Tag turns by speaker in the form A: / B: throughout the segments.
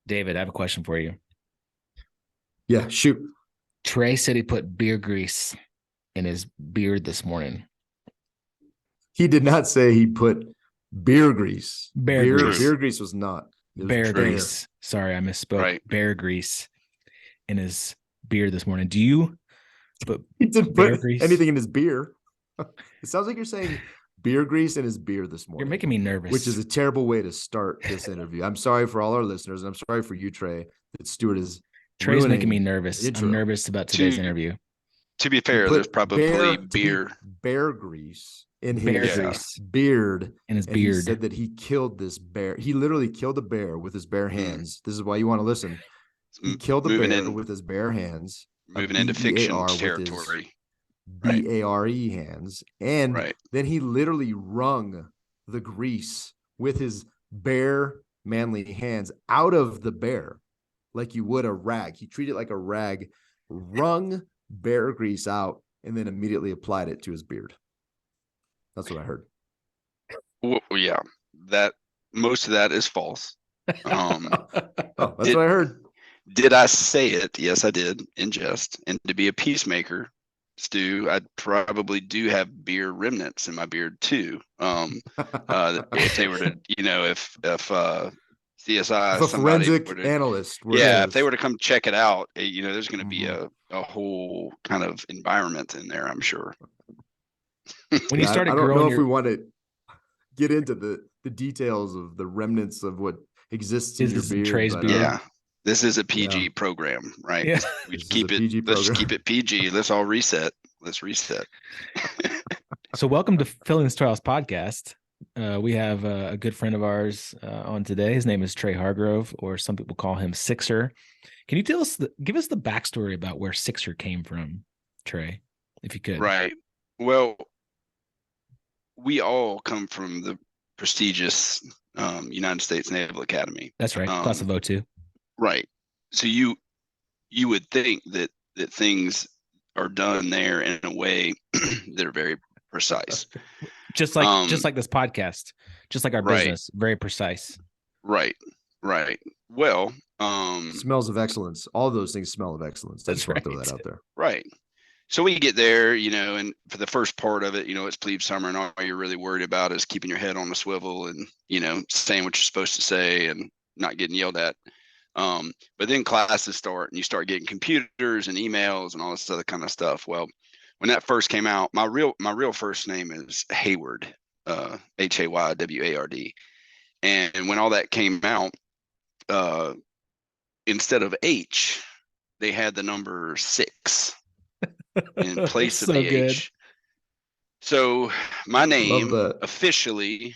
A: David, I have a question for you.
B: Yeah, shoot.
A: Trey said he put beer grease in his beard this morning.
B: He did not say he put beer grease.
A: Bear
B: Beer
A: grease.
B: beer grease was not. It was
A: Bear
B: bear.
A: grease. Sorry, I misspoke.
C: Right.
A: Bear grease in his beard this morning. Do you put
B: He didn't
A: bear
B: put
A: grease?
B: anything in his beer. It sounds like you're saying beer grease in his beer this morning.
A: You're making me nervous.
B: Which is a terrible way to start this interview. I'm sorry for all our listeners, and I'm sorry for you, Trey, that Stuart is
A: Trey's making me nervous. I'm nervous about today's interview.
C: To be fair, there's probably beer.
B: Bear grease in
A: bear
B: his
A: grease.
B: beard.
A: In his
B: and
A: beard.
B: He said that he killed this bear. He literally killed a bear with his bare hands. This is why you want to listen. He killed a bear with his bare hands.
C: Moving into fiction territory.
B: B-A-R-E hands. And then he literally wrung the grease with his bare manly hands out of the bear like you would a rag. He treated it like a rag, wrung bear grease out, and then immediately applied it to his beard. That's what I heard.
C: Well, yeah, that most of that is false.
B: That's what I heard.
C: Did I say it? Yes, I did, in jest. And to be a peacemaker, Stu, I probably do have beer remnants in my beard too. If they were to, if CSI,
B: if a forensic analyst,
C: if they were to come check it out, there's going to be a whole kind of environment in there, I'm sure.
A: When you started
B: I don't
A: growing
B: know if we want to get into the details of the remnants of what exists in your beard.
A: Trey's beard.
C: Yeah. This is a PG program, right?
A: Yeah.
C: We keep it. Let's just keep it PG. Let's all reset. Let's reset.
A: So, welcome to Filling The Storehouse podcast. We have a good friend of ours on today. His name is Trey Hargrove, or some people call him Sixer. Can you give us the backstory about where Sixer came from, Trey, if you could?
C: Right. Well, we all come from the prestigious United States Naval Academy.
A: That's right. Class of 02.
C: Right. So you would think that things are done there in a way that are very precise.
A: Just like this podcast, just like our business, very precise.
C: Right. Well,
B: smells of excellence. All those things smell of excellence. That's right. Throw that out there.
C: Right. So we get there, and for the first part of it, it's plebe summer, and all you're really worried about is keeping your head on the swivel and, saying what you're supposed to say and not getting yelled at. But then classes start and you start getting computers and emails and all this other kind of stuff. Well, when that first came out, my real first name is Hayward, Hayward. And when all that came out, instead of H, they had the number 6 in place of the H. So my name officially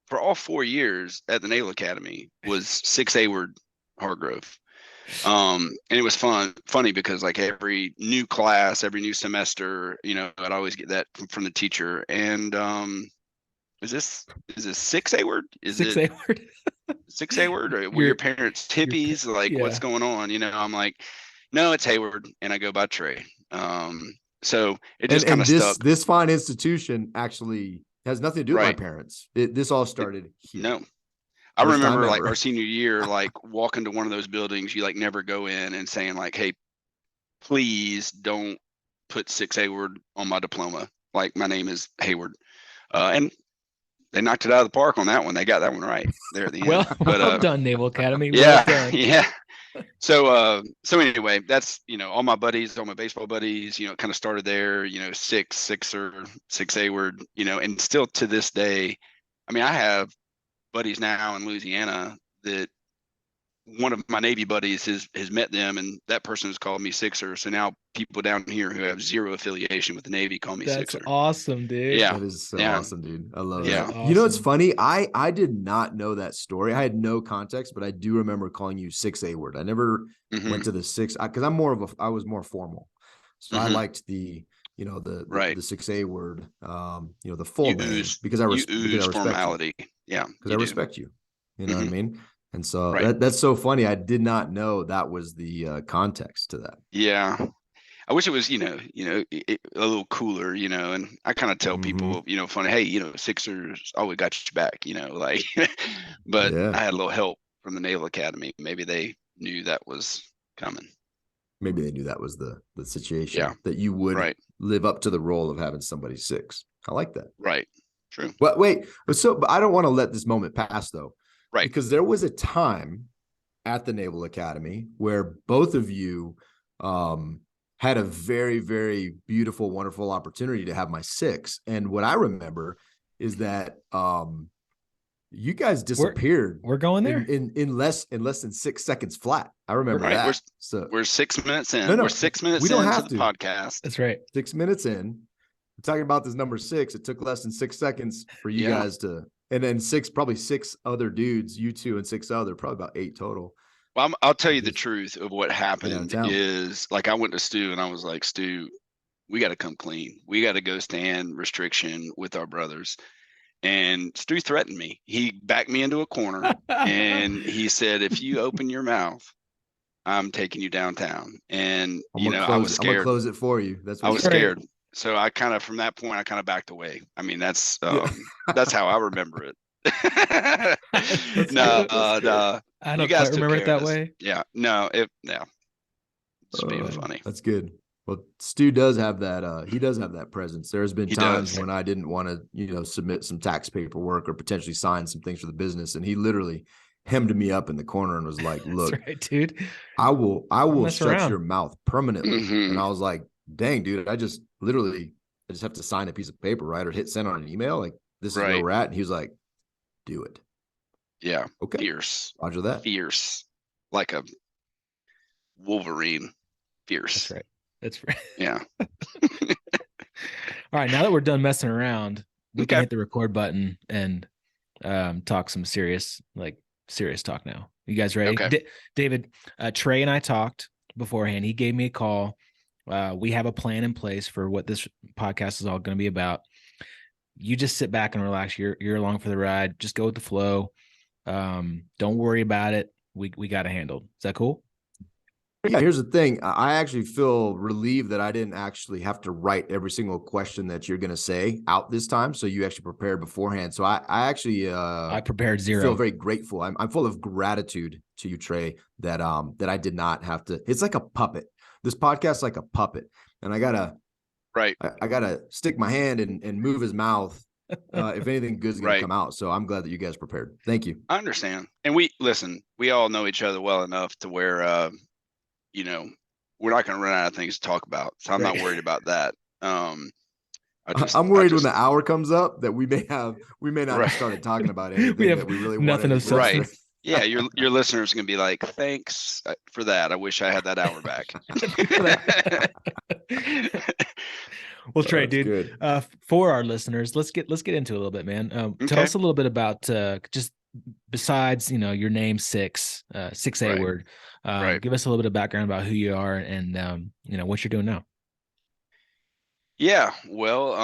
C: for all 4 years at the Naval Academy was 6 Hayward Hargrove. And it was funny because like every new class, every new semester, I'd always get that from the teacher. And is this 6 Hayward? Is
A: 6 Hayward?
C: 6 Hayward? Or were your parents hippies? What's going on? I'm like, no, it's Hayward, and I go by Trey. So it just kind of stuck.
B: This fine institution actually has nothing to do with my parents. This all started here.
C: No. I remember like our senior year, like walking to one of those buildings, you like never go in and saying like, hey, please don't put 6 Hayward on my diploma. Like my name is Hayward. And they knocked it out of the park on that one. They got that one right there at the end.
A: Well done, Naval Academy.
C: Yeah.
A: Well done.
C: Yeah. So anyway, that's, all my buddies, all my baseball buddies, it kind of started there, 6 Hayward, and still to this day, I mean, I have buddies now in Louisiana that one of my Navy buddies has met them, and that person has called me Sixer. So now people down here who have zero affiliation with the Navy call me Sixer.
A: That's awesome, dude.
B: Yeah. That is so awesome, dude. I love that.
A: Awesome.
B: It's funny. I did not know that story. I had no context, but I do remember calling you 6 Hayward. I never went to the 6 because I was more formal. So I liked the the 6 Hayward, the full name because I respect
C: formality.
B: You.
C: Yeah.
B: Because I respect you. You know what I mean? And so that's so funny. I did not know that was the context to that.
C: Yeah. I wish it was, a little cooler, and I kind of tell people, funny, hey, Sixers always got your back, but I had a little help from the Naval Academy. Maybe they knew that was coming.
B: Maybe they knew that was the situation, that you would live up to the role of having somebody 6. I like that.
C: Right. True.
B: But wait, but I don't want to let this moment pass though.
C: Right.
B: Because there was a time at the Naval Academy where both of you had a very, very beautiful, wonderful opportunity to have my 6. And what I remember is that you guys disappeared.
A: We're going there
B: in less than 6 seconds flat. I remember that.
C: We're 6 minutes in.
B: No,
C: we're 6 minutes
B: we don't
C: into
B: have
C: the podcast.
A: That's right.
B: 6 minutes in. We're talking about this number 6. It took less than 6 seconds for you guys to, and then probably 6 other dudes, you 2 and 6 other, probably about 8 total.
C: Well, I'll tell you the truth of what happened is, like, I went to Stu and I was like, Stu, we got to come clean. We got to go stand restriction with our brothers. And Stu threatened me. He backed me into a corner and he said, if you open your mouth, I'm taking you downtown. And, I was scared.
B: I'm going to close it for you.
C: I was scared. So I kind of, from that point, I kind of backed away. I mean, that's how I remember it.
A: I don't quite remember it that way.
C: Yeah, it's being funny.
B: That's good. Well, Stu does have that. He does have that presence. There's been times when I didn't want to, submit some tax paperwork or potentially sign some things for the business, and he literally hemmed me up in the corner and was like, "Look,
A: that's right, dude,
B: I will shut your mouth permanently." Mm-hmm. And I was like, "Dang, dude, I just have to sign a piece of paper, right, or hit send on an email. Like, this is where we're at." And he was like, "Do it."
C: Yeah.
B: Okay.
C: Fierce.
B: Roger that.
C: Fierce. Like a Wolverine. Fierce.
A: That's right.
C: Yeah.
A: All right. Now that we're done messing around, we can hit the record button and talk some serious talk now. You guys ready?
C: Okay.
A: David, Trey and I talked beforehand. He gave me a call. We have a plan in place for what this podcast is all going to be about. You just sit back and relax. You're along for the ride. Just go with the flow. Don't worry about it. We got it handled. Is that cool?
B: Yeah, here's the thing. I actually feel relieved that I didn't actually have to write every single question that you're going to say out this time. So you actually prepared beforehand. So I actually
A: I prepared 0.
B: Feel very grateful. I'm full of gratitude to you, Trey, that I did not have to. It's like a puppet. This podcast is like a puppet, and I gotta stick my hand and move his mouth. If anything good's going to come out. So I'm glad that you guys prepared. Thank you.
C: I understand. And we all know each other well enough to where, we're not going to run out of things to talk about. So I'm not worried about that. I'm
B: worried when the hour comes up that we may not have started talking about anything
A: we have
B: that we really
A: nothing
B: wanted
A: to
C: right. Yeah, your listeners are going to be like, thanks for that. I wish I had that hour back.
A: Well, Trey, dude, for our listeners, let's get into it a little bit, man. Tell us a little bit about just besides, your name 6A word. Give us a little bit of background about who you are and what you're doing now.
C: Yeah, well,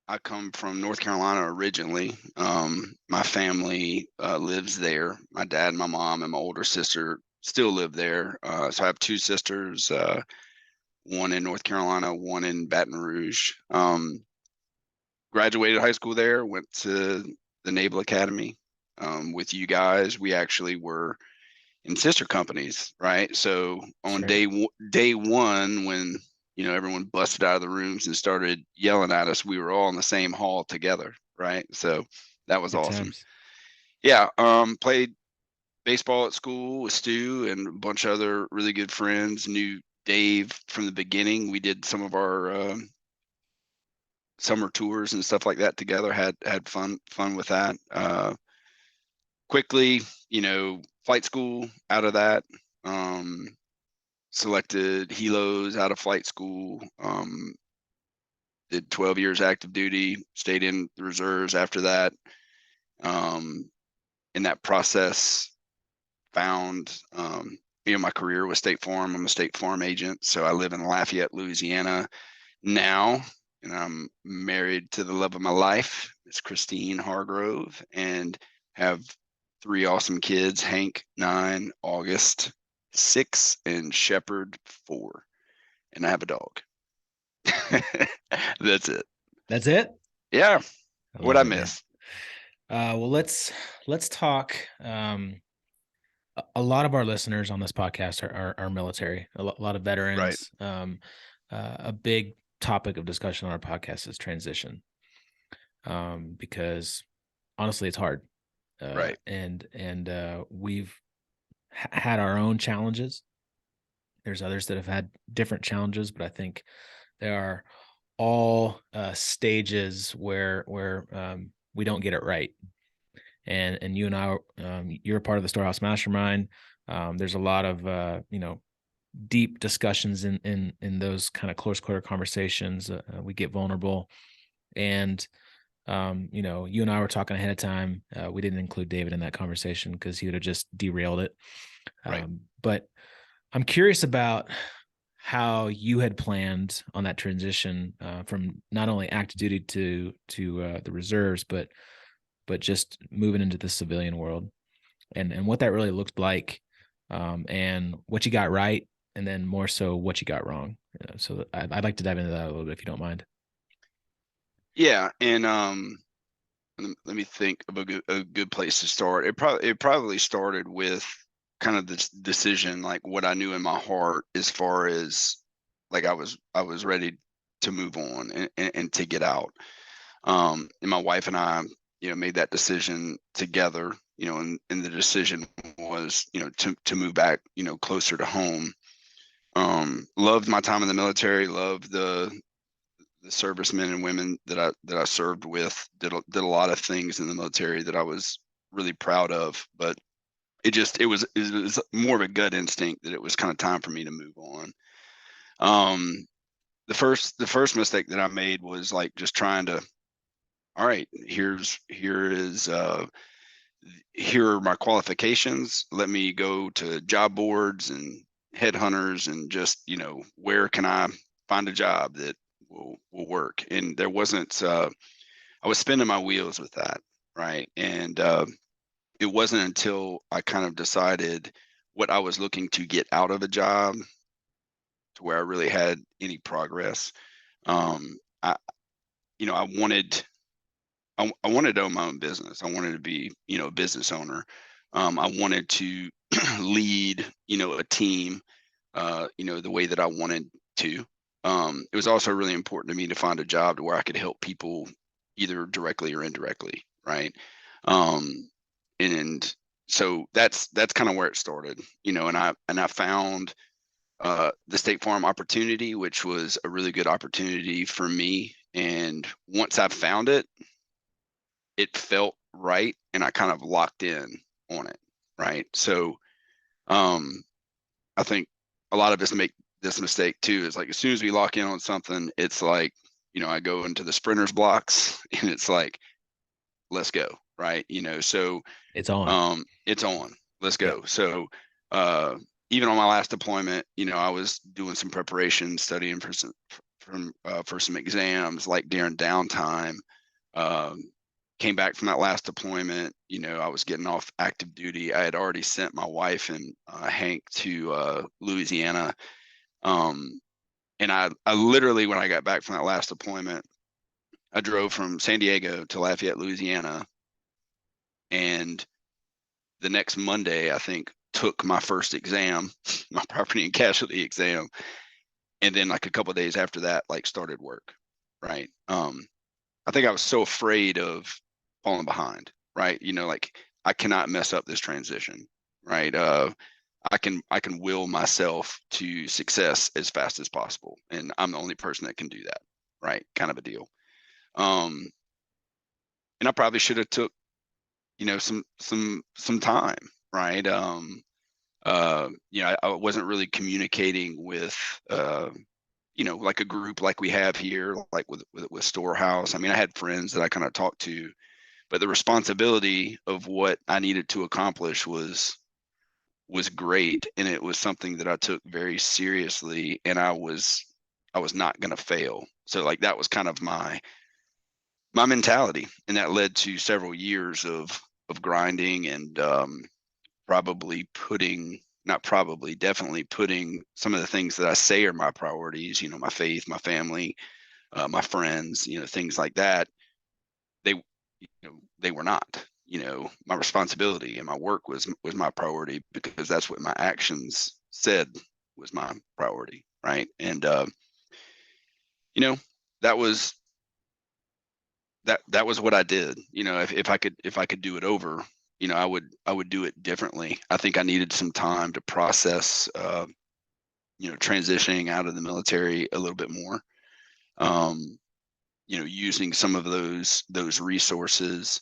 C: I come from North Carolina originally. My family lives there. My dad, my mom, and my older sister still live there. So I have 2 sisters, one in North Carolina, one in Baton Rouge. Graduated high school there, went to the Naval Academy with you guys. We actually were in sister companies, right? So on day one, when everyone busted out of the rooms and started yelling at us, we were all in the same hall together, right? So that was awesome. Yeah, played baseball at school with Stu and a bunch of other really good friends. Knew Dave from the beginning. We did some of our summer tours and stuff like that together. Had fun with that. Quickly, flight school out of that. Selected helos out of flight school. Did 12 years active duty. Stayed in the reserves after that. In that process, found my career with State Farm. I'm a State Farm agent, so I live in Lafayette, Louisiana now, and I'm married to the love of my life. It's Christine Hargrove, and have 3 awesome kids: Hank 9, August 6, and Shepherd 4. And I have a dog. That's it.
A: That's it?
C: Yeah. What'd I miss?
A: Well, let's talk. A lot of our listeners on this podcast are military. A lot of veterans.
C: Right.
A: A big topic of discussion on our podcast is transition, because honestly, it's hard.
C: Right.
A: And we've had our own challenges. There's others that have had different challenges, but I think there are all stages where we don't get it right. And you and I, you're a part of the Storehouse Mastermind. There's a lot of deep discussions in those kind of close quarter conversations. We get vulnerable, and you and I were talking ahead of time. We didn't include David in that conversation because he would have just derailed it.
C: Right.
A: But I'm curious about how you had planned on that transition from not only active duty to the reserves, but just moving into the civilian world, and what that really looked like, and what you got right, and then more so what you got wrong. So I'd like to dive into that a little bit, if you don't mind.
C: Yeah, and let me think of a good place to start. It probably started with kind of this decision, like what I knew in my heart, as far as like I was ready to move on and to get out. And my wife and I, made that decision together, and the decision was, to move back, closer to home. Loved my time in the military, loved the servicemen and women that I served with, did a lot of things in the military that I was really proud of, but it was more of a gut instinct that it was kind of time for me to move on. The first mistake that I made was like just trying to, all right, here are my qualifications. Let me go to job boards and headhunters and just, where can I find a job that will work? And there wasn't, I was spinning my wheels with that. Right. And it wasn't until I kind of decided what I was looking to get out of a job to where I really had any progress. I wanted to own my own business. I wanted to be, a business owner. I wanted to lead, a team, the way that I wanted to. It was also really important to me to find a job to where I could help people either directly or indirectly. Right. And so that's kind of where it started, and I found the State Farm opportunity, which was a really good opportunity for me. And once I found it, it felt right, and I kind of locked in on it. Right. So I think a lot of us make this mistake too, is like, as soon as we lock in on something, it's like, I go into the sprinter's blocks and it's like, let's go. Right. So
A: it's on.
C: Let's go. Yep. So even on my last deployment, I was doing some preparation, studying for some exams, like during downtime. Came back from that last deployment, I was getting off active duty. I had already sent my wife and Hank to Louisiana. And I literally, when I got back from that last deployment, I drove from San Diego to Lafayette, Louisiana. And the next Monday, I think, took my first exam, my property and casualty exam. And then like a couple of days after that, like started work. Right. I think I was so afraid of falling behind. Right. Like I cannot mess up this transition. Right. I can will myself to success as fast as possible. And I'm the only person that can do that. Right. Kind of a deal. And I probably should have took, some time. Right. I wasn't really communicating with, like a group like we have here, like with Storehouse. I mean, I had friends that I kind of talked to, but the responsibility of what I needed to accomplish was great. And it was something that I took very seriously, and I was not going to fail. So like, that was kind of my mentality. And that led to several years of grinding and, definitely putting some of the things that I say are my priorities, my faith, my family, my friends, things like that. They, they were not. My responsibility and my work was my priority, because that's what my actions said was my priority, right? And that was what I did. If I could do it over, I would do it differently. I think I needed some time to process transitioning out of the military a little bit more. Using some of those resources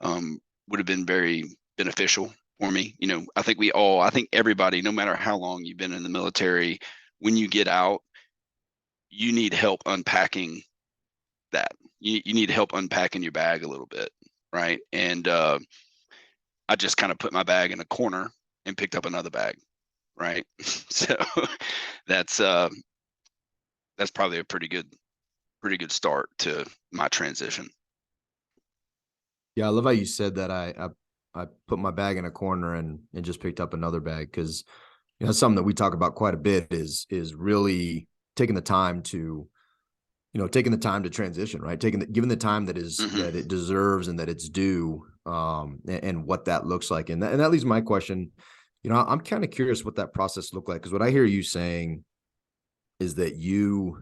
C: would have been very beneficial for me. I think everybody, no matter how long you've been in the military, when you get out, you need help unpacking that. You need help unpacking your bag a little bit, right? And I just kind of put my bag in a corner and picked up another bag, right? So that's probably a pretty good start to my transition.
B: Yeah, I love how you said that. I put my bag in a corner and just picked up another bag, because something that we talk about quite a bit is really taking the time to transition, right? Given the time that is that it deserves and that it's due, and what that looks like. And that leaves my question. I'm kind of curious what that process looked like, because what I hear you saying is that you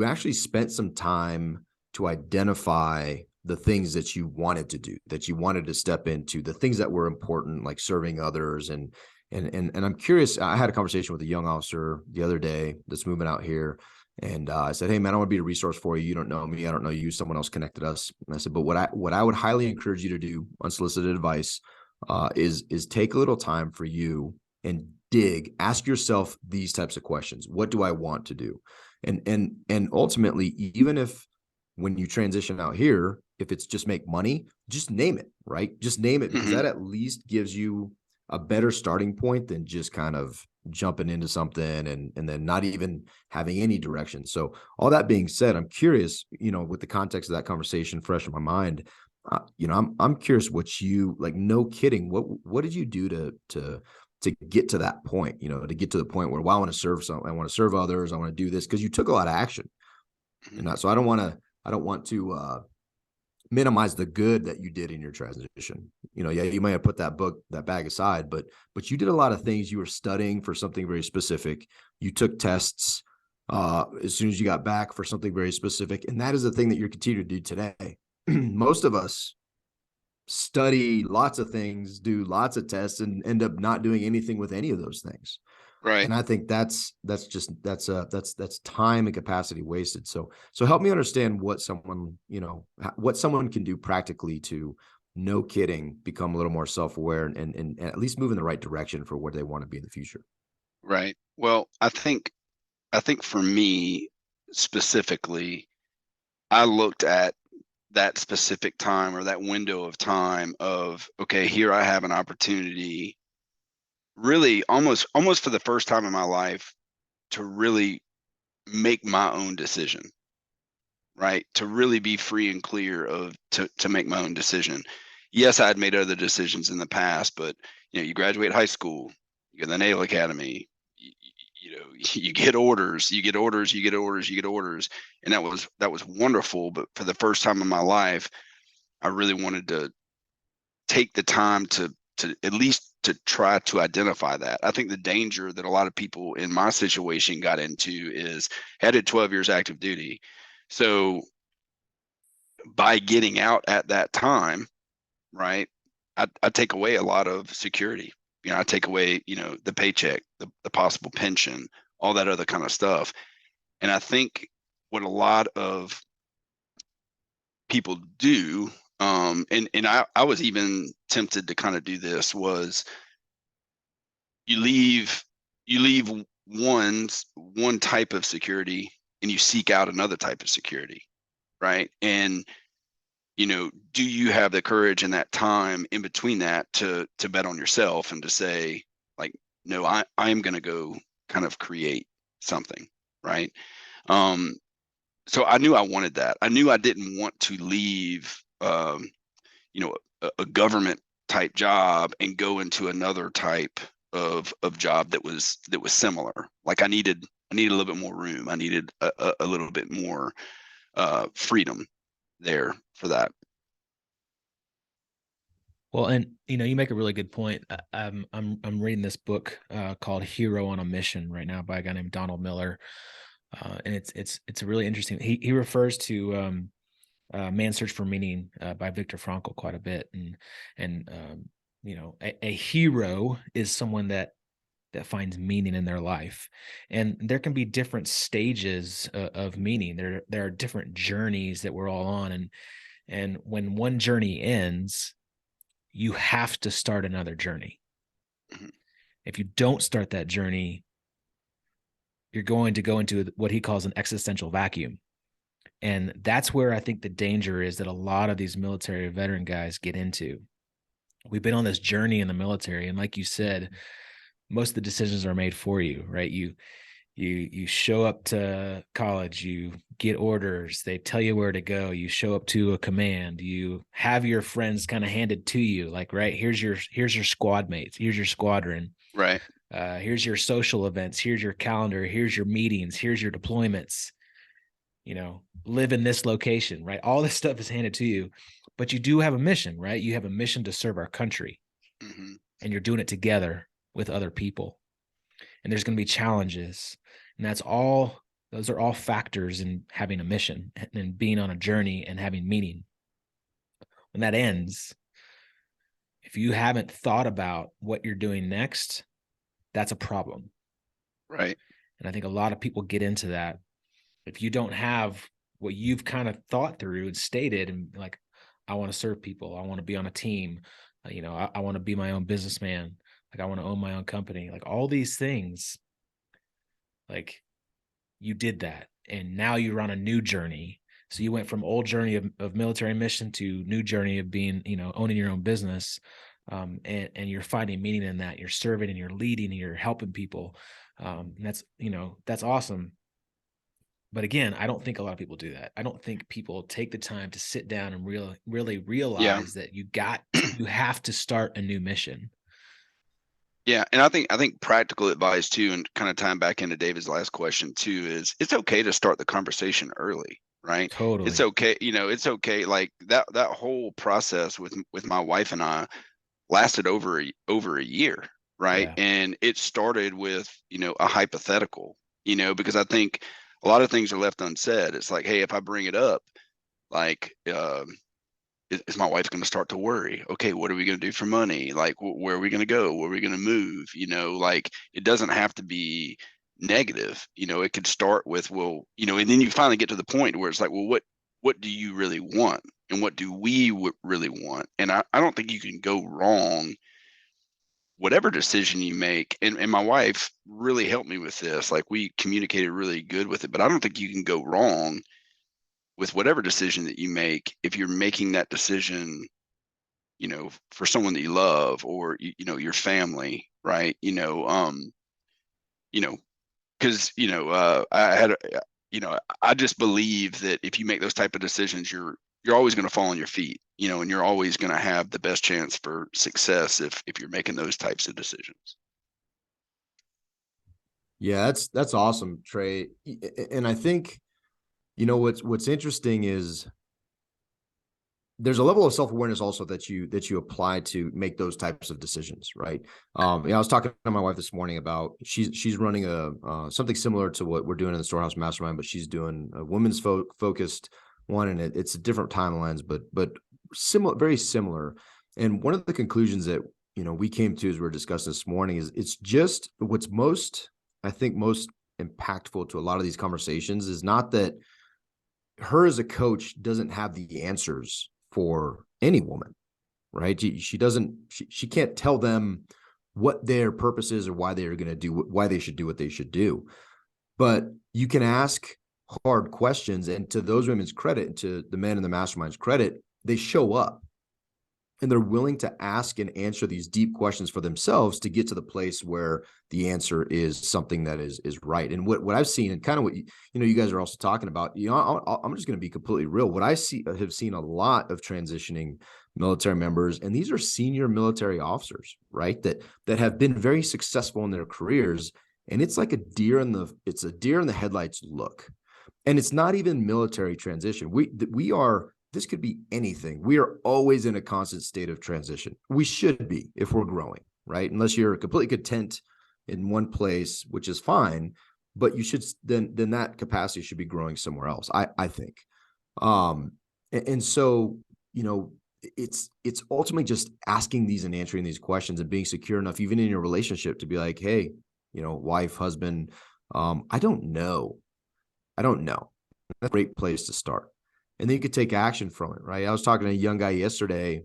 B: actually spent some time to identify the things that you wanted to do, that you wanted to step into, the things that were important, like serving others. And I'm curious. I had a conversation with a young officer the other day that's moving out here. And I said, hey, man, I want to be a resource for you. You don't know me. I don't know you. Someone else connected us. And I said, but what I would highly encourage you to do, unsolicited advice, is take a little time for you and ask yourself these types of questions. What do I want to do? And ultimately, even if when you transition out here, if it's just make money, just name it, right? Just name it, because that at least gives you a better starting point than just kind of jumping into something and then not even having any direction. So all that being said, I'm curious, with the context of that conversation fresh in my mind, I'm curious what you, like, no kidding, what did you do to get to that point, to get to the point where, well, I want to serve others. I want to do this, because you took a lot of action. And so I don't want to minimize the good that you did in your transition. Yeah, you might have put that bag aside, but you did a lot of things. You were studying for something very specific. You took tests as soon as you got back for something very specific. And that is the thing that you're continuing to do today. Most of us study lots of things, do lots of tests, and end up not doing anything with any of those things.
C: Right.
B: And I think that's time and capacity wasted. So help me understand what someone can do practically to, no kidding, become a little more self-aware and at least move in the right direction for where they want to be in the future.
C: Right. Well, I think for me specifically, I looked at that specific time, or that window of time of, okay, here I have an opportunity, really almost for the first time in my life, to really make my own decision, right? To really be free and clear to make my own decision. Yes, I had made other decisions in the past, but you graduate high school, you go to the Naval Academy, you get orders, and that was wonderful. But for the first time in my life, I really wanted to take the time to at least to try to identify that. I think the danger that a lot of people in my situation got into is, I did 12 years active duty. So by getting out at that time, right, I take away a lot of security. I take away, the paycheck, the possible pension, all that other kind of stuff. And I think what a lot of people do, and I was even tempted to kind of do this, was you leave one type of security and you seek out another type of security, right? And do you have the courage in that time in between that to bet on yourself and to say, like, no, I am going to go kind of create something, right? So I knew I wanted that. I knew I didn't want to leave a government type job and go into another type of job that was similar. Like, I needed a little bit more room. I needed a little bit more freedom there for that.
A: Well, and you make a really good point. I'm reading this book called Hero on a Mission right now by a guy named Donald Miller, and it's a really interesting. He refers to Man's Search for Meaning by Viktor Frankl quite a bit, and a hero is someone that finds meaning in their life, and there can be different stages of meaning. There are different journeys that we're all on, and when one journey ends, you have to start another journey. Mm-hmm. If you don't start that journey, you're going to go into what he calls an existential vacuum. And that's where I think the danger is that a lot of these military veteran guys get into. We've been on this journey in the military, and like you said, most of the decisions are made for you, right? You show up to college, you get orders, they tell you where to go, you show up to a command, you have your friends kind of handed to you, like, right, here's your squad mates, here's your squadron,
C: right,
A: here's your social events, here's your calendar, here's your meetings, here's your deployments, live in this location, right? All this stuff is handed to you, but you do have a mission, right? You have a mission to serve our country, mm-hmm. and you're doing it together with other people, and there's going to be challenges. And those are all factors in having a mission and being on a journey and having meaning. When that ends, if you haven't thought about what you're doing next, that's a problem.
C: Right.
A: And I think a lot of people get into that. If you don't have what you've kind of thought through and stated, and like, I want to serve people, I want to be on a team, I want to be my own businessman, like I want to own my own company, like all these things, like you did that, and now you're on a new journey. So you went from old journey of military mission to new journey of being, owning your own business, and you're finding meaning in that. You're serving and you're leading and you're helping people. And that's awesome. But again, I don't think a lot of people do that. I don't think people take the time to sit down and really realize that you have to start a new mission.
C: Yeah. And I think practical advice too, and kind of tying back into David's last question too, is it's okay to start the conversation early, right?
A: Totally.
C: It's okay. It's okay. Like that whole process with my wife and I lasted over a year. Right. Yeah. And it started with, a hypothetical, because I think a lot of things are left unsaid. It's like, hey, if I bring it up, like, is my wife going to start to worry? Okay, what are we going to do for money? Like, where are we going to go? Where are we going to move? Like, it doesn't have to be negative. It could start with, well, and then you finally get to the point where it's like, well, what do you really want? And what do we really want? And I don't think you can go wrong whatever decision you make. And my wife really helped me with this. Like, we communicated really good with it, but I don't think you can go wrong with whatever decision that you make if you're making that decision, for someone that you love, or your family, right? I just believe that if you make those type of decisions, you're always going to fall on your feet, and you're always going to have the best chance for success if you're making those types of decisions.
B: Yeah, that's awesome, Trey. And I think, what's interesting is there's a level of self-awareness also that you apply to make those types of decisions, right? I was talking to my wife this morning about she's running something similar to what we're doing in the Storehouse Mastermind, but she's doing a women's focused one, and it's a different timelines, but similar, very similar. And one of the conclusions that we came to as we were discussing this morning is it's just what's most impactful to a lot of these conversations is not that her as a coach doesn't have the answers for any woman, right? She can't tell them what their purpose is or why they're going to do, why they should do what they should do. But you can ask hard questions, and to those women's credit, and to the men in the mastermind's credit, they show up and they're willing to ask and answer these deep questions for themselves to get to the place where the answer is something that is right. And what I've seen, and kind of what you guys are also talking about, I'm just going to be completely real. What I have seen a lot of transitioning military members, and these are senior military officers, right? That have been very successful in their careers. And it's like a deer in the headlights look. And it's not even military transition. We are this could be anything. We are always in a constant state of transition. We should be if we're growing, right? Unless you're completely content in one place, which is fine, but you should then that capacity should be growing somewhere else, I think. And so, it's ultimately just asking these and answering these questions and being secure enough, even in your relationship, to be like, hey, wife, husband, I don't know. That's a great place to start. And then you could take action from it, right? I was talking to a young guy yesterday.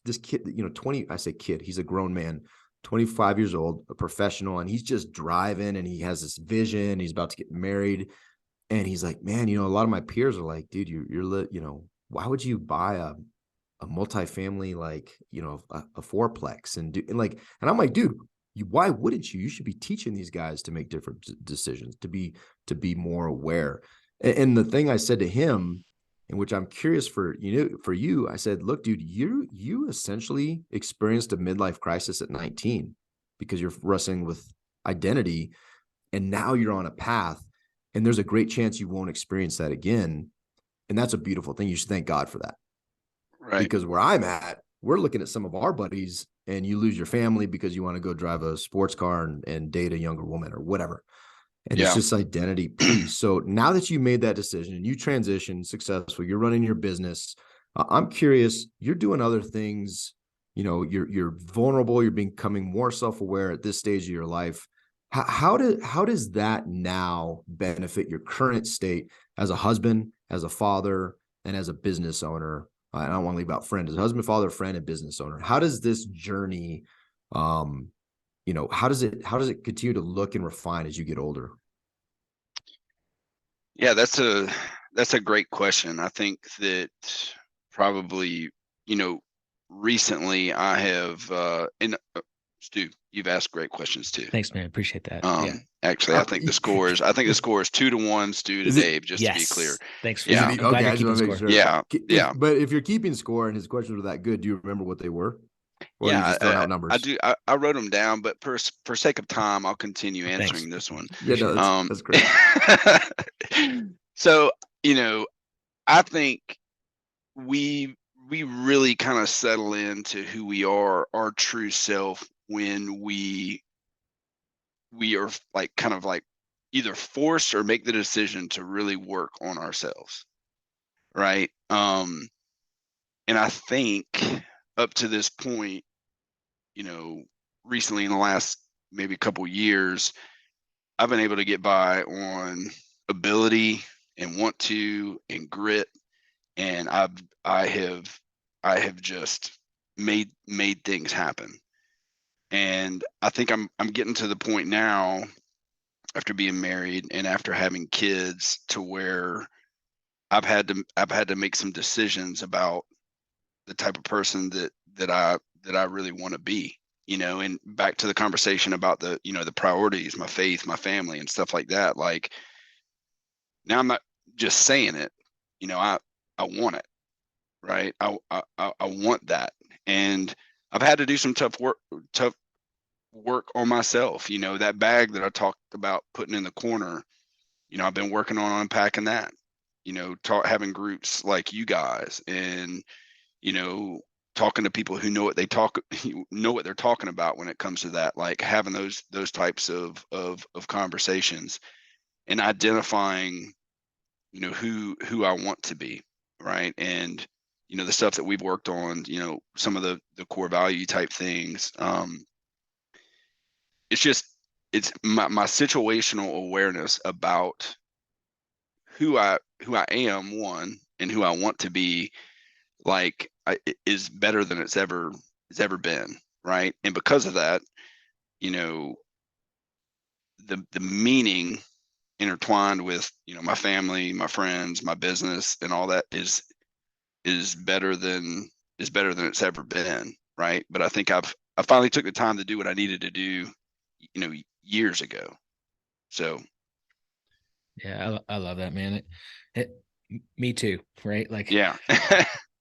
B: This kid, 20, I say kid, he's a grown man, 25 years old, a professional, and he's just driving and he has this vision. He's about to get married. And he's like, man, a lot of my peers are like, dude, you're why would you buy a multifamily, like, a fourplex and I'm like, dude, why wouldn't you? You should be teaching these guys to make different decisions, to be more aware. And the thing I said to him, in which I'm curious for you, I said, look, dude, you essentially experienced a midlife crisis at 19 because you're wrestling with identity, and now you're on a path, and there's a great chance you won't experience that again. And that's a beautiful thing. You should thank God for that.
C: Right.
B: Because where I'm at, we're looking at some of our buddies, and you lose your family because you want to go drive a sports car and date a younger woman or whatever. And it's just identity piece. So now that you made that decision and you transitioned successfully, you're running your business. I'm curious, you're doing other things, you're vulnerable, you're becoming more self-aware at this stage of your life. How does that now benefit your current state as a husband, as a father, and as a business owner? I don't want to leave out friend, as a husband, father, friend, and business owner. How does this journey, how does it continue to look and refine as you get older?
C: Yeah, that's a great question. I think that probably, recently I have, Stu, you've asked great questions too.
A: Thanks, man. Appreciate that.
C: Actually, I think the score is 2-1, Stu to Dave, just to be clear.
A: Thanks for that.
B: Okay, I just want to make sure.
C: Yeah.
B: But if you're keeping score and his questions were that good, do you remember what they were? Or
C: yeah,
B: are you just throwing out numbers?
C: I do. I wrote them down, but for sake of time, I'll continue answering this one.
B: Yeah, no, that's great.
C: So, I think we really kind of settle into who we are, our true self, when we are like kind of like either force or make the decision to really work on ourselves, right? And I think up to this point, recently in the last maybe couple years, I've been able to get by on ability and want to and grit, and I have just made things happen. And I think I'm getting to the point now, after being married and after having kids, to where I've had to make some decisions about the type of person that I really want to be, and back to the conversation about the priorities, my faith, my family, and stuff like that. Like, now I'm not just saying it, I want it, right? I want that. And I've had to do some tough work on myself. That bag that I talked about putting in the corner, I've been working on unpacking that, having groups like you guys, and, talking to people who know what they're talking about when it comes to that, like having those types of conversations and identifying, who I want to be. Right. And, the stuff that we've worked on, some of the core value type things. It's my situational awareness about who I am, one, and who I want to be, like, is better than it's ever been. Right. And because of that, the meaning intertwined with, my family, my friends, my business, and all that is better than it's ever been. Right. But I think I finally took the time to do what I needed to do, years ago. So
A: yeah, I love that, man. Me too, right? Like,
C: yeah.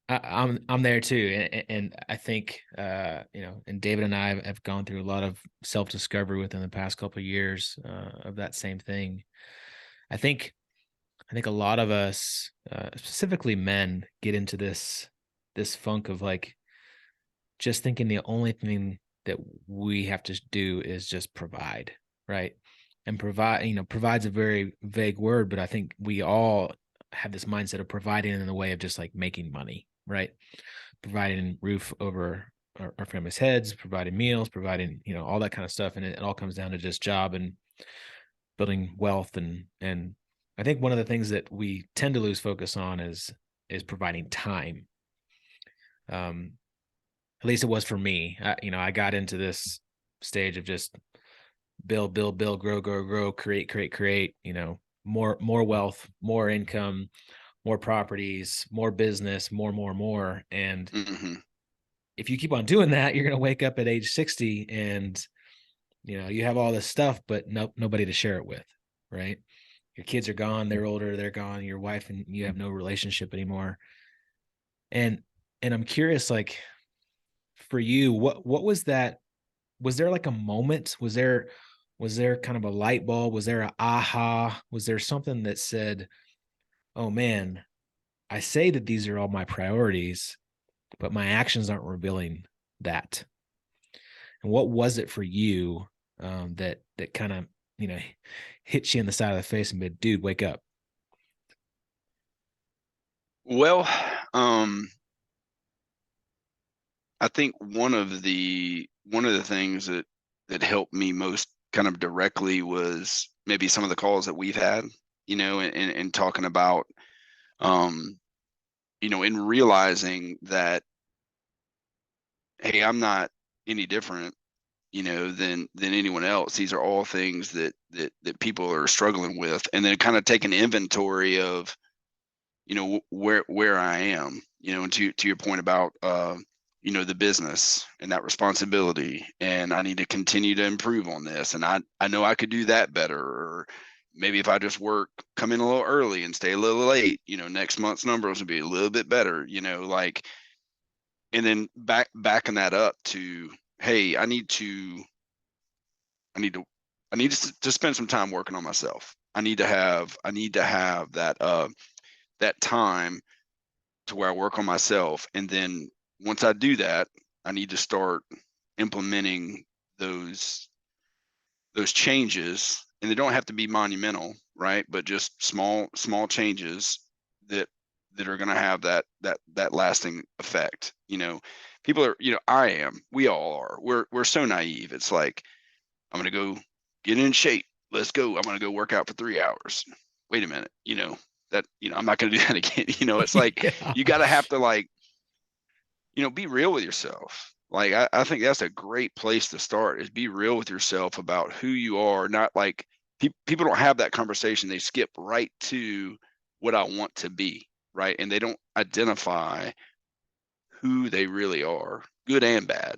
A: I'm there too, and I think and David and I have gone through a lot of self-discovery within the past couple of years of that same thing. I think I think a lot of us, specifically men, get into this funk of like just thinking the only thing that we have to do is just provide, right? And provides a very vague word, but I think we all have this mindset of providing in the way of just like making money, right? Providing roof over our family's heads, providing meals, providing, all that kind of stuff. And it all comes down to just job and building wealth. And I think one of the things that we tend to lose focus on is providing time. At least it was for me. I got into this stage of just build, grow, create, more wealth, more income, more properties, more business, more. And if you keep on doing that, you're going to wake up at age 60 and, you have all this stuff, but nobody to share it with, right? Your kids are gone. They're older. They're gone. Your wife and you have no relationship anymore. And I'm curious, like, for you, what was that? Was there like a moment? Was there kind of a light bulb? Was there a aha? Was there something that said, oh man, I say that these are all my priorities, but my actions aren't revealing that? And what was it for you that kind of, hit you in the side of the face and be, dude, wake up?
C: Well, I think one of the things that helped me most kind of directly was maybe some of the calls that we've had, and talking about, in realizing that, hey, I'm not any different, than anyone else. These are all things that people are struggling with, and then kind of take an inventory of, where I am, and to your point about, the business and that responsibility, and I need to continue to improve on this. And I know I could do that better, or maybe if I just come in a little early and stay a little late, next month's numbers will be a little bit better, like, and then backing that up to, hey, I need to spend some time working on myself. I need to have that, that time to where I work on myself. And then once I do that, I need to start implementing those changes, and they don't have to be monumental, right? But just small changes that are going to have that lasting effect. People are, we all are, we're so naive. It's like, I'm going to go get in shape. Let's go. I'm going to go work out for 3 hours. Wait a minute. I'm not going to do that again. It's like, yeah. You got to have to, like, be real with yourself. Like, I think that's a great place to start, is be real with yourself about who you are. Not like people don't have that conversation. They skip right to what I want to be, right? And they don't identify who they really are, good and bad,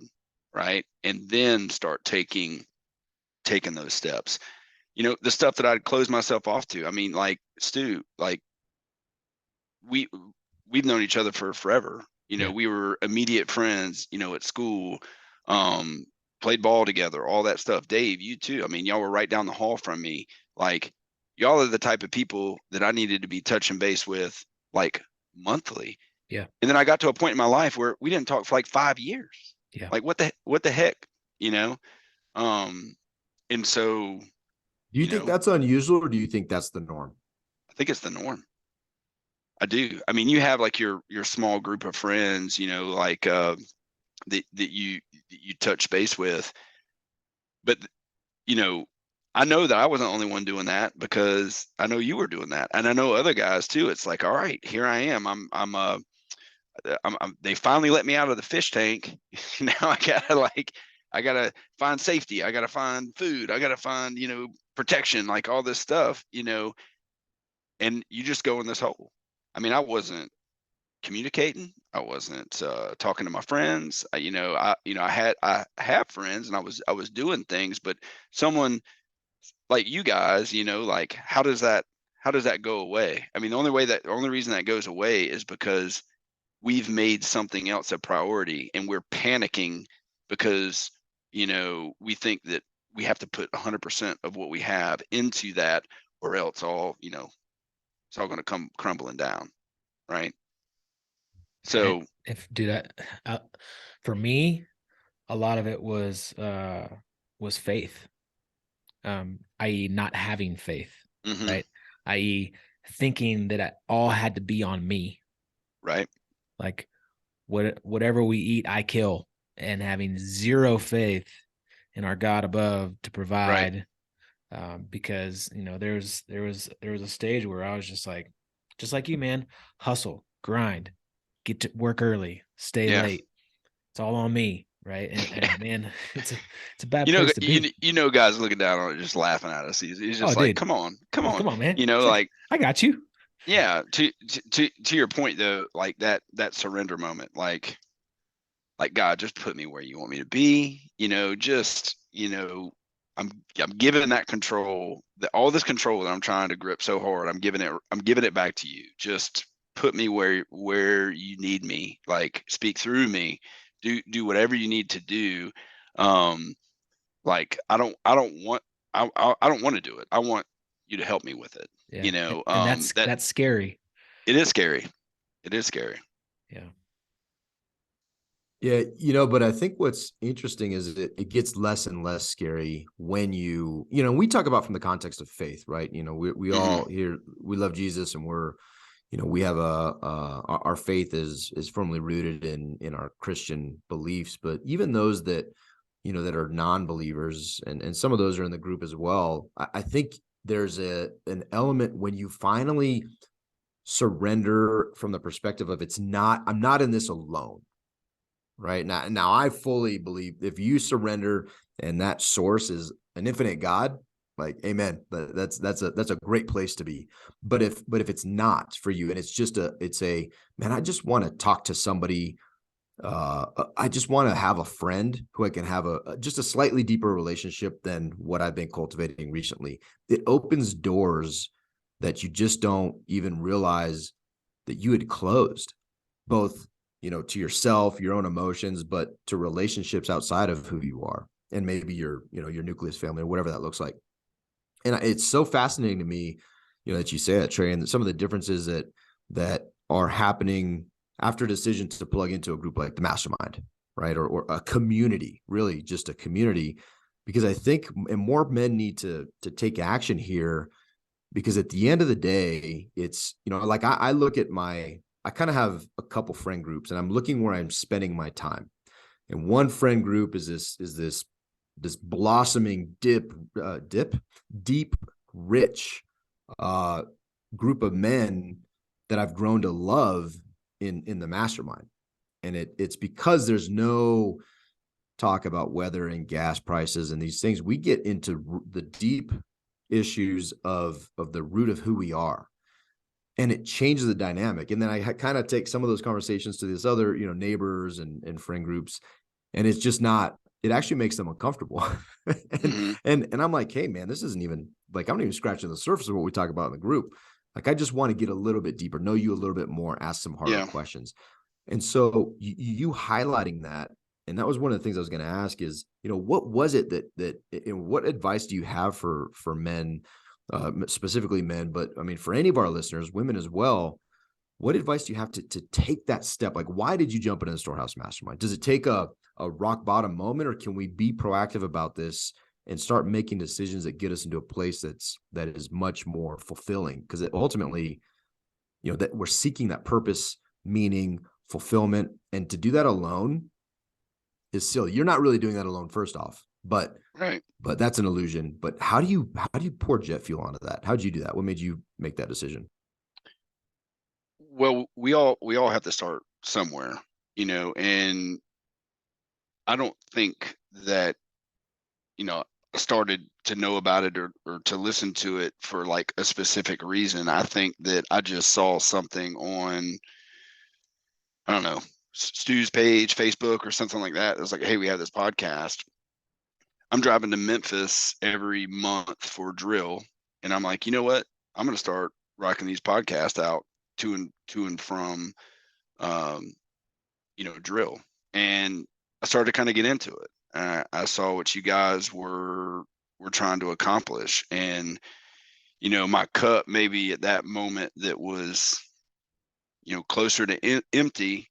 C: right? And then start taking those steps. The stuff that I'd close myself off to. I mean, like, Stu, like, we've known each other for forever. Yeah. We were immediate friends, at school, played ball together, all that stuff. Dave, you too. I mean, y'all were right down the hall from me. Like, y'all are the type of people that I needed to be touching base with, like, monthly.
A: Yeah.
C: And then I got to a point in my life where we didn't talk for like 5 years.
A: Yeah.
C: Like, what the heck, and so,
B: do you think that's unusual, or do you think that's the norm?
C: I think it's the norm. I do. I mean, you have like your small group of friends, like, that you touch base with, but I know that I wasn't the only one doing that, because I know you were doing that, and I know other guys too. It's like, all right, here I am. They finally let me out of the fish tank. Now I gotta find safety. I gotta find food. I gotta find, protection, like all this stuff, and you just go in this hole. I mean, I wasn't communicating. I wasn't talking to my friends. I have friends, and I was doing things, but someone like you guys, like, how does that go away? I mean, the only reason that goes away is because we've made something else a priority, and we're panicking because, we think that we have to put 100% of what we have into that, or else all it's all going to come crumbling down. Right. So
A: for me, a lot of it was faith, i.e. not having faith, right? I.e. thinking that it all had to be on me.
C: Right.
A: Like whatever we eat, I kill, and having zero faith in our God above to provide. Right. Because there was a stage where I was just like you, man, hustle, grind, get to work early, stay late. It's all on me, right? And man, it's a bad place to be.
C: Guys looking down on it, just laughing at us. He's just like,
A: dude,
C: come on,
A: man.
C: Like
A: I got you.
C: Yeah. To your point though, like that surrender moment, like God, just put me where you want me to be. I'm giving that control, all this control that I'm trying to grip so hard. I'm giving it back to you. Just put me where you need me. Like, speak through me. Do whatever you need to do. Like I don't want to do it. I want you to help me with it.
A: Yeah. And that's scary.
C: It is scary. It is scary.
A: Yeah.
B: Yeah, but I think what's interesting is it gets less and less scary when we talk about from the context of faith, right? We all here, we love Jesus, and we have our faith is firmly rooted in our Christian beliefs. But even those that are non-believers, and some of those are in the group as well, I think there's an element when you finally surrender from the perspective of I'm not in this alone. Right now, I fully believe if you surrender and that source is an infinite God, like, amen. That's a great place to be. But if it's not for you, and it's a man, I just want to talk to somebody. I just want to have a friend who I can have just a slightly deeper relationship than what I've been cultivating recently. It opens doors that you just don't even realize that you had closed, both to yourself, your own emotions, but to relationships outside of who you are, and maybe your nucleus family or whatever that looks like. And it's so fascinating to me, that you say that, Trey, and some of the differences that are happening after decisions to plug into a group like the Mastermind, right? Or a community, really just a community, because I think more men need to take action here, because at the end of the day, it's, like I look at I kind of have a couple friend groups, and I'm looking where I'm spending my time. And one friend group is this blossoming deep, rich group of men that I've grown to love in the Mastermind. And it's because there's no talk about weather and gas prices and these things. We get into the deep issues of the root of who we are. And it changes the dynamic. And then I kind of take some of those conversations to this other, neighbors and friend groups. And it's just not, it actually makes them uncomfortable. and I'm like, hey man, this isn't even like, I'm not even scratching the surface of what we talk about in the group. Like, I just want to get a little bit deeper, know you a little bit more, ask some harder questions. And so you highlighting that, and that was one of the things I was going to ask is, what was it that what advice do you have for men, specifically men, but I mean, for any of our listeners, women as well, what advice do you have to take that step? Like, why did you jump into the Storehouse Mastermind? Does it take a rock bottom moment, or can we be proactive about this and start making decisions that get us into a place that is much more fulfilling? Because ultimately, that we're seeking that purpose, meaning, fulfillment, and to do that alone is silly. You're not really doing that alone, first off, but that's an illusion. But how do you pour jet fuel onto that? How did you do that? What made you make that decision?
C: Well, we all have to start somewhere, and I don't think that, I started to know about it or to listen to it for like a specific reason. I think that I just saw something on, I don't know, Stu's page, Facebook or something like that. It was like, hey, we have this podcast. I'm driving to Memphis every month for drill. And I'm like, you know what? I'm going to start rocking these podcasts out to and from, drill. And I started to kind of get into it. I saw what you guys were trying to accomplish. And, my cup maybe at that moment that was, closer to empty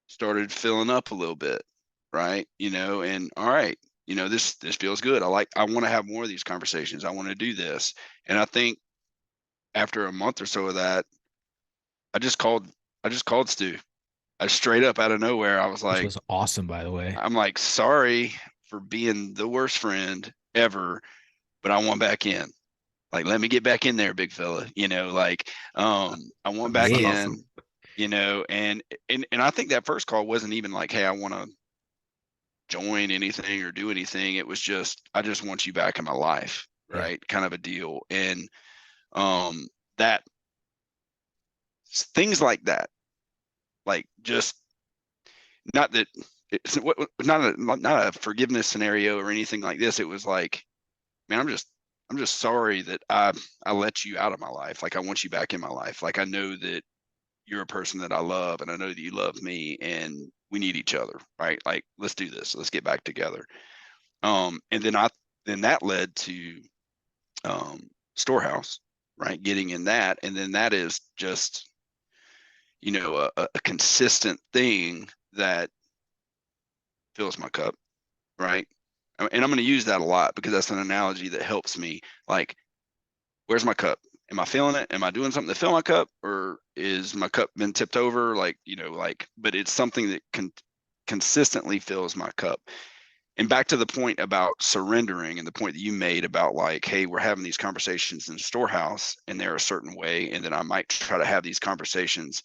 C: started filling up a little bit. Right. And all right, this feels good. I want to have more of these conversations. I want to do this. And I think after a month or so of that, I just called Stu. I straight up out of nowhere. I was like,
A: which was awesome, by the way.
C: I'm like, sorry for being the worst friend ever, but I want back in. Like, let me get back in there, big fella. I want back in, awesome. And I think that first call wasn't even like, hey, I want to join anything or do anything. It was just, I just want you back in my life. Right. Yeah. Kind of a deal. And that things like that, like just not that it's not a forgiveness scenario or anything like this. It was like, man, I'm just sorry that I let you out of my life. Like, I want you back in my life. Like, I know that you're a person that I love, and I know that you love me, and we need each other, right? Like, let's do this. Let's get back together. And then that led to Storehouse, right? Getting in that, and then that is just, a consistent thing that fills my cup, right? And I'm going to use that a lot because that's an analogy that helps me. Like, where's my cup? Am I feeling it? Am I doing something to fill my cup, or is my cup been tipped over? But it's something that consistently fills my cup. And back to the point about surrendering and the point that you made about like, hey, we're having these conversations in the Storehouse and they're a certain way. And then I might try to have these conversations,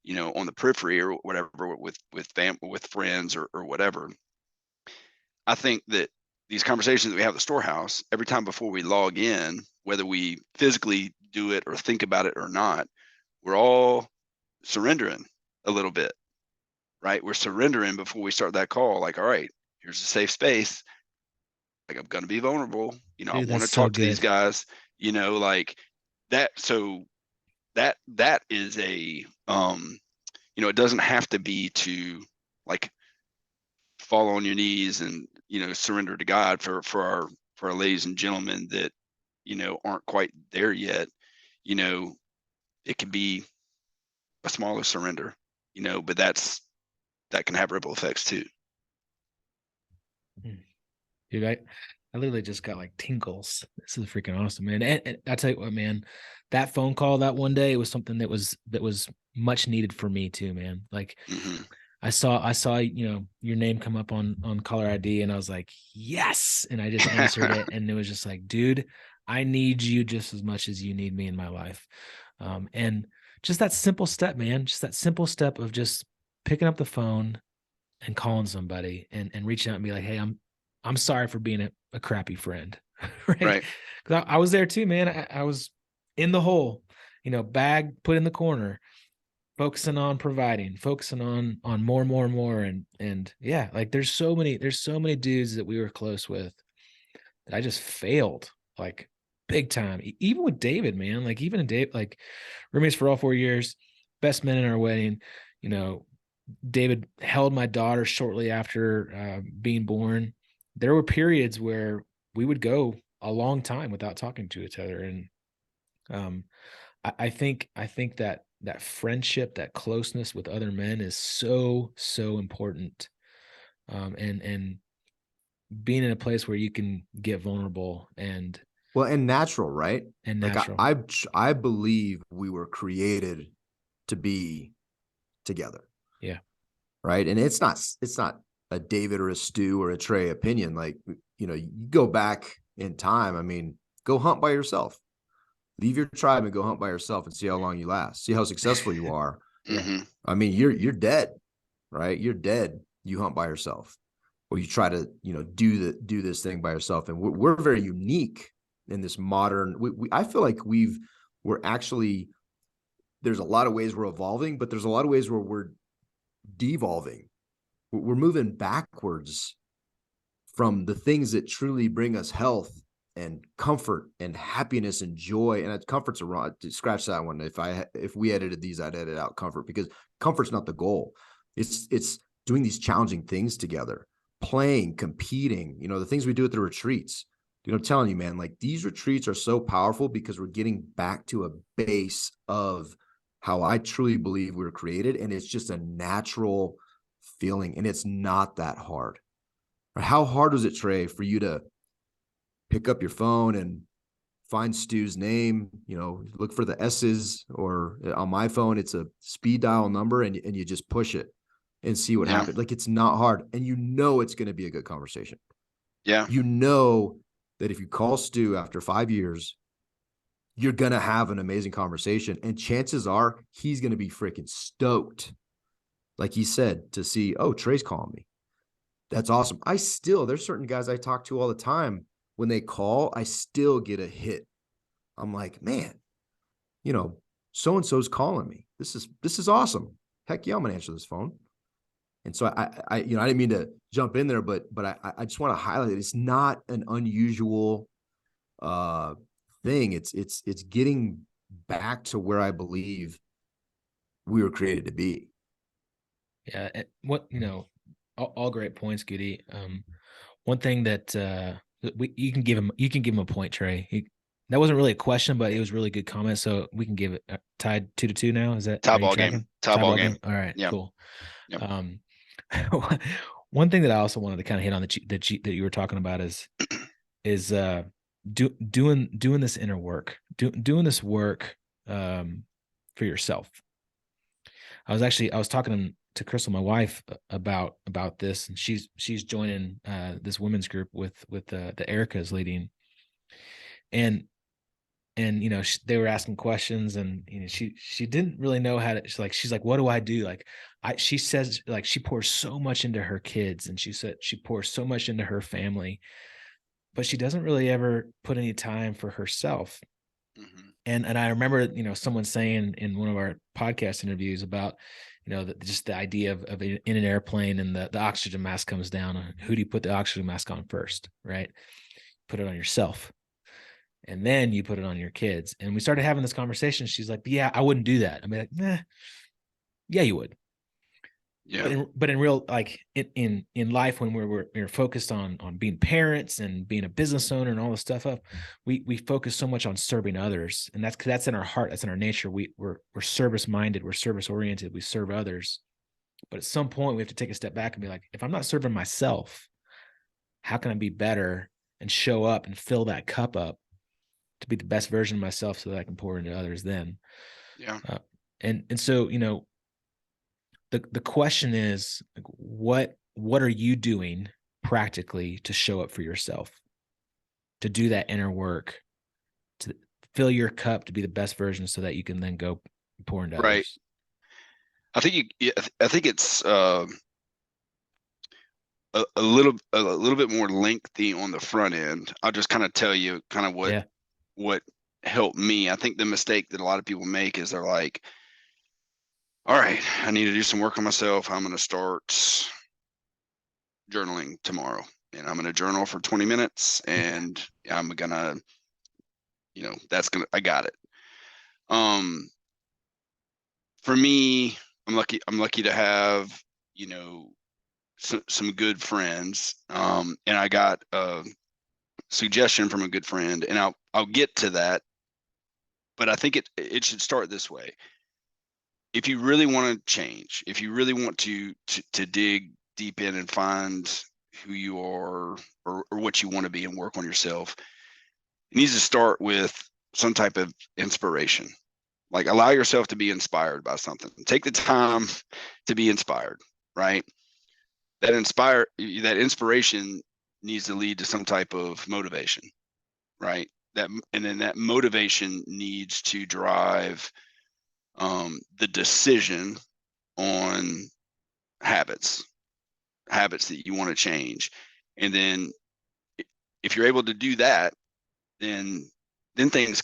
C: on the periphery or whatever with friends or whatever. I think that these conversations that we have at the Storehouse, every time before we log in, whether we physically do it or think about it or not, we're all surrendering a little bit, right? We're surrendering before we start that call. Like, all right, here's a safe space. Like, I'm going to be vulnerable. Dude, I want to talk to these guys, like that. So that is a, it doesn't have to be to like fall on your knees and, surrender to God for our ladies and gentlemen that, aren't quite there yet. It can be a smaller surrender, but that can have ripple effects too.
A: Dude, I literally just got like tingles. This is freaking awesome, man. And I tell you what, man, that phone call that one day was something that was much needed for me too, man. Like, mm-hmm. I saw, your name come up on caller ID, and I was like, yes. And I just answered it. And it was just like, dude, I need you just as much as you need me in my life. And just that simple step, man, just that simple step of just picking up the phone and calling somebody and reaching out and be like, hey, I'm sorry for being a crappy friend. Right. Cause I was there too, man. I was in the hole, bag put in the corner, focusing on providing, focusing on more. And yeah, like there's so many dudes that we were close with that I just failed like big time. Even with David, man, like even in Dave, like roommates for all 4 years, best men in our wedding, David held my daughter shortly after being born. There were periods where we would go a long time without talking to each other. And I think that friendship, that closeness with other men is so important. And being in a place where you can get vulnerable and
B: natural, right?
A: And natural.
B: Like I believe we were created to be together.
A: Yeah.
B: Right. And it's not a David or a Stu or a Trey opinion. Like, you go back in time. I mean, go hunt by yourself. Leave your tribe and go hunt by yourself and see how long you last. See how successful you are.
C: Mm-hmm.
B: I mean, you're dead, right? You're dead. You hunt by yourself, or you try to, do this thing by yourself. And we're very unique in this modern. I feel like we're actually. There's a lot of ways we're evolving, but there's a lot of ways where we're devolving. We're moving backwards from the things that truly bring us health and comfort and happiness and joy. And comfort's a wrong, scratch that one. If we edited these, I'd edit out comfort, because comfort's not the goal. It's doing these challenging things together, playing, competing, the things we do at the retreats, Dude, I'm telling you, man, like these retreats are so powerful because we're getting back to a base of how I truly believe we were created. And it's just a natural feeling. And it's not that hard. How hard was it, Trey, for you to pick up your phone and find Stu's name, look for the S's, or on my phone, it's a speed dial number, and you just push it and see what happens. Like, it's not hard. And it's going to be a good conversation.
C: Yeah.
B: That if you call Stu after 5 years, you're going to have an amazing conversation. And chances are he's going to be freaking stoked. Like he said, to see, oh, Trey's calling me. That's awesome. There's certain guys I talk to all the time. When they call, I still get a hit. I'm like, man, so-and-so's calling me. This is awesome. Heck yeah, I'm going to answer this phone. And so I didn't mean to jump in there, but I just want to highlight it. It's not an unusual thing. It's getting back to where I believe we were created to be.
A: Yeah. All great points, Goody. One thing that you can give him a point, Trey. That wasn't really a question, but it was really good comment. So we can give it tied 2-2 now. Is that
C: tie ball game? Tie ball game.
A: All right,
C: yeah.
A: Cool.
C: Yep.
A: One thing that I also wanted to kind of hit on that you were talking about is doing this inner work, doing this work for yourself. I was talking to Crystal, my wife, about this, and she's joining this women's group with the Erica's leading, and they were asking questions, and she didn't really know how to. She's like, what do I do? She says, like, she pours so much into her kids, and she said she pours so much into her family, but she doesn't really ever put any time for herself. Mm-hmm. And I remember, someone saying in one of our podcast interviews about, just the idea of in an airplane and the oxygen mask comes down. Who do you put the oxygen mask on first, right? Put it on yourself. And then you put it on your kids. And we started having this conversation. She's like, yeah, I wouldn't do that. I'd be like, nah, yeah, you would.
C: Yeah.
A: But in real, like in life, when we're focused on being parents and being a business owner and all this stuff up, we focus so much on serving others, and that's in our heart, that's in our nature. We're service minded, we're service oriented, we serve others. But at some point, we have to take a step back and be like, if I'm not serving myself, how can I be better and show up and fill that cup up to be the best version of myself so that I can pour into others then?
C: Yeah.
A: And so, the question is, what are you doing practically to show up for yourself, to do that inner work, to fill your cup to be the best version so that you can then go pour into others?
C: I think it's a little bit more lengthy on the front end. I'll just kind of tell you kind of what helped me. I think the mistake that a lot of people make is they're like, all right, I need to do some work on myself. I'm going to start journaling tomorrow, and I'm going to journal for 20 minutes, and I'm going to, I got it. For me, I'm lucky to have, some good friends. And I got a suggestion from a good friend, and I'll get to that, but I think it should start this way. If you really want to change, if you really want to dig deep in and find who you are or what you want to be and work on yourself, it needs to start with some type of inspiration. Like, allow yourself to be inspired by something. Take the time to be inspired, right? That inspiration needs to lead to some type of motivation, right? And then that motivation needs to drive the decision on habits that you want to change. And then if you're able to do that, then things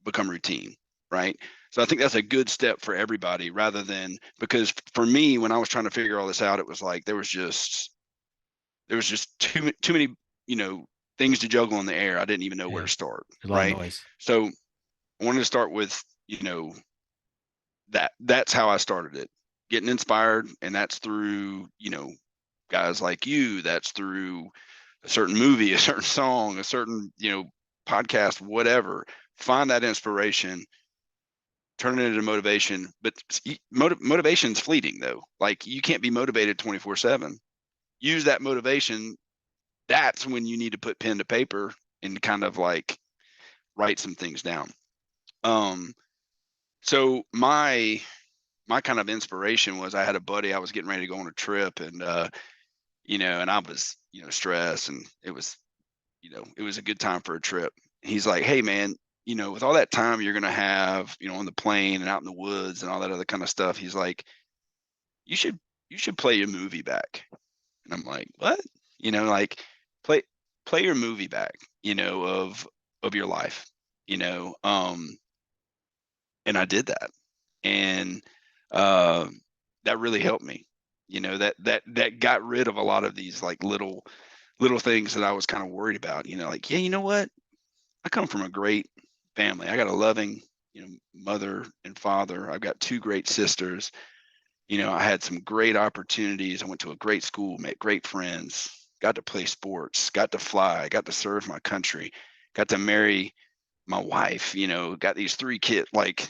C: become routine, right? So I think that's a good step for everybody, rather than, because for me, when I was trying to figure all this out, it was like there was just too many things to juggle in the air. I didn't even know where to start, right? So I wanted to start with that's how I started it, getting inspired. And that's through, guys like you, that's through a certain movie, a certain song, a certain, podcast, whatever. Find that inspiration, turn it into motivation. But motivation's fleeting though. Like you can't be motivated 24/7. Use that motivation. That's when you need to put pen to paper and kind of like write some things down. So my kind of inspiration was, I had a buddy, I was getting ready to go on a trip, and and I was, stressed, and it was a good time for a trip. He's like, hey man, with all that time you're going to have, on the plane and out in the woods and all that other kind of stuff, he's like, you should play your movie back. And I'm like, what? Like play your movie back, of your life, and I did that. And that really helped me. That got rid of a lot of these like little things that I was kind of worried about. Like, yeah, you know what? I come from a great family. I got a loving, mother and father. I've got 2 great sisters. I had some great opportunities. I went to a great school, met great friends, got to play sports, got to fly, got to serve my country, got to marry my wife, got these 3 kids. Like,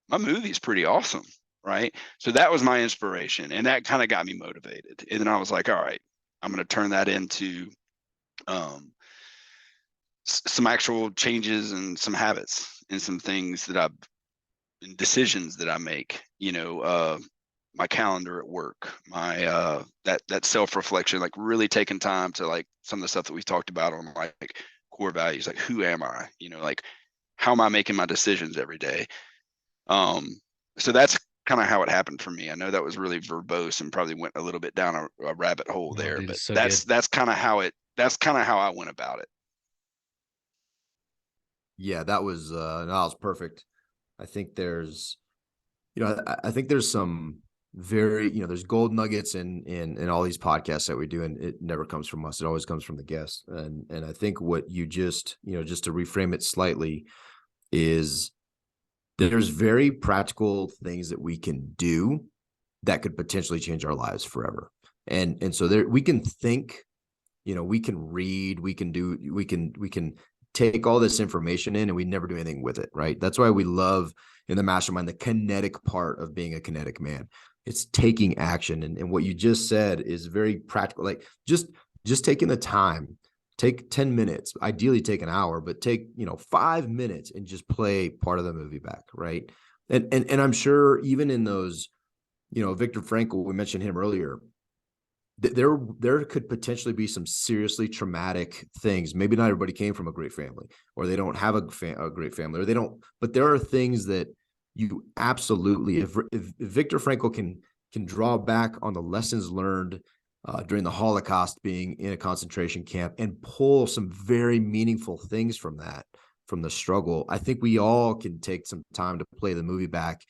C: my movie is pretty awesome, right? So that was my inspiration, and that kind of got me motivated. And then I was like, all right, I'm going to turn that into some actual changes and some habits and some things and decisions that I make, my calendar at work, my that self-reflection, like really taking time to, like, some of the stuff that we've talked about on like core values, like who am I, like how am I making my decisions every day. So that's kind of how it happened for me. I know that was really verbose and probably went a little bit down a rabbit hole there,
A: dude,
C: but
A: so
C: that's kind of how I went about it.
B: Yeah, that was perfect. I think there's, I think there's some very, there's gold nuggets in all these podcasts that we do, and it never comes from us. It always comes from the guests. And I think what you just, just to reframe it slightly, is there's very practical things that we can do that could potentially change our lives forever. And so there, we can think, we can read, we can take all this information in, and we never do anything with it, right? That's why we love in the mastermind the kinetic part of being a kinetic man. It's taking action. And what you just said is very practical. Like just taking the time, take 10 minutes, ideally take an hour, but take, 5 minutes and just play part of the movie back, right? And I'm sure even in those, Viktor Frankl, we mentioned him earlier, there could potentially be some seriously traumatic things. Maybe not everybody came from a great family, or they don't have a great family, or they don't, but there are things that you absolutely, if Viktor Frankl can draw back on the lessons learned during the Holocaust, being in a concentration camp, and pull some very meaningful things from that, from the struggle, I think we all can take some time to play the movie back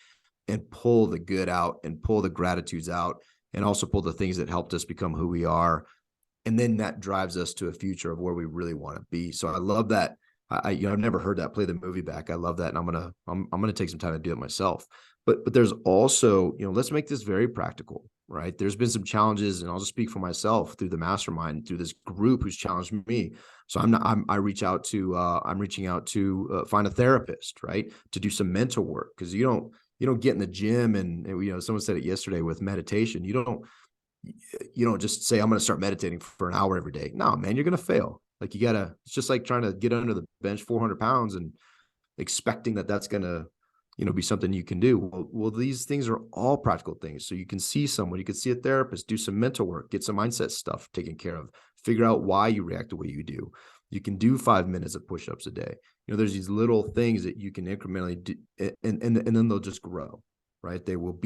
B: and pull the good out and pull the gratitudes out, and also pull the things that helped us become who we are. And then that drives us to a future of where we really want to be. So I love that. I've never heard that, play the movie back. I love that. And I'm going to take some time to do it myself. But there's also, let's make this very practical, right? There's been some challenges, and I'll just speak for myself through the mastermind, through this group who's challenged me. So I'm reaching out to find a therapist, right? To do some mental work. Cause you don't get in the gym and someone said it yesterday with meditation. You don't just say, I'm going to start meditating for an hour every day. No, man, you're going to fail. Like it's just like trying to get under the bench 400 pounds and expecting that that's going to, be something you can do. Well, these things are all practical things. So you can see someone, you can see a therapist, do some mental work, get some mindset stuff taken care of, figure out why you react the way you do. You can do 5 minutes of push-ups a day. There's these little things that you can incrementally do, and then they'll just grow, right? They will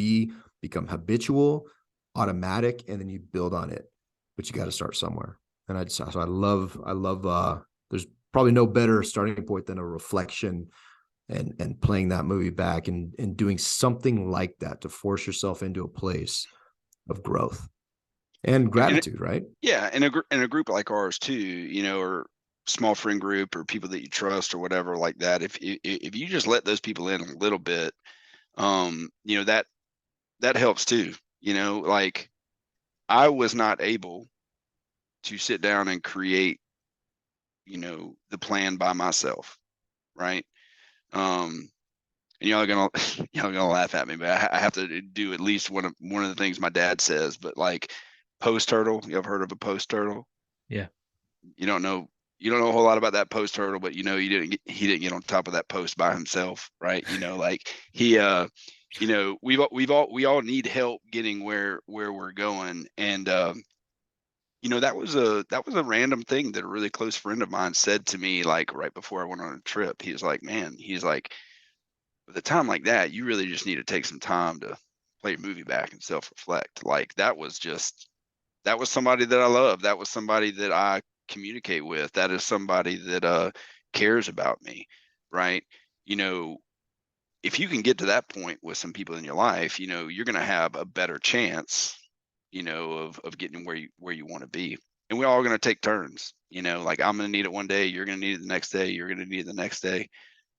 B: become habitual, automatic, and then you build on it. But you got to start somewhere. And I love there's probably no better starting point than a reflection and playing that movie back and doing something like that to force yourself into a place of growth and gratitude, right?
C: Yeah. And a group like ours too, or small friend group, or people that you trust or whatever like that. If you just let those people in a little bit, that helps too. Like I was not able to sit down and create, the plan by myself. Right. And y'all are gonna laugh at me, but I have to do at least one of the things my dad says. But like post turtle, you ever heard of a post turtle?
A: Yeah.
C: You don't know a whole lot about that post turtle, but he didn't get on top of that post by himself, right? Like he we all need help getting where we're going. And that was a random thing that a really close friend of mine said to me, like right before I went on a trip. He was like, man, at a time like that, you really just need to take some time to play your movie back and self-reflect. Like that was somebody that I love. That was somebody that I communicate with. That is somebody that cares about me, right? If you can get to that point with some people in your life, you're going to have a better chance, of getting where you want to be. And we're all going to take turns, like I'm going to need it one day, you're going to need it the next day, you're going to need it the next day.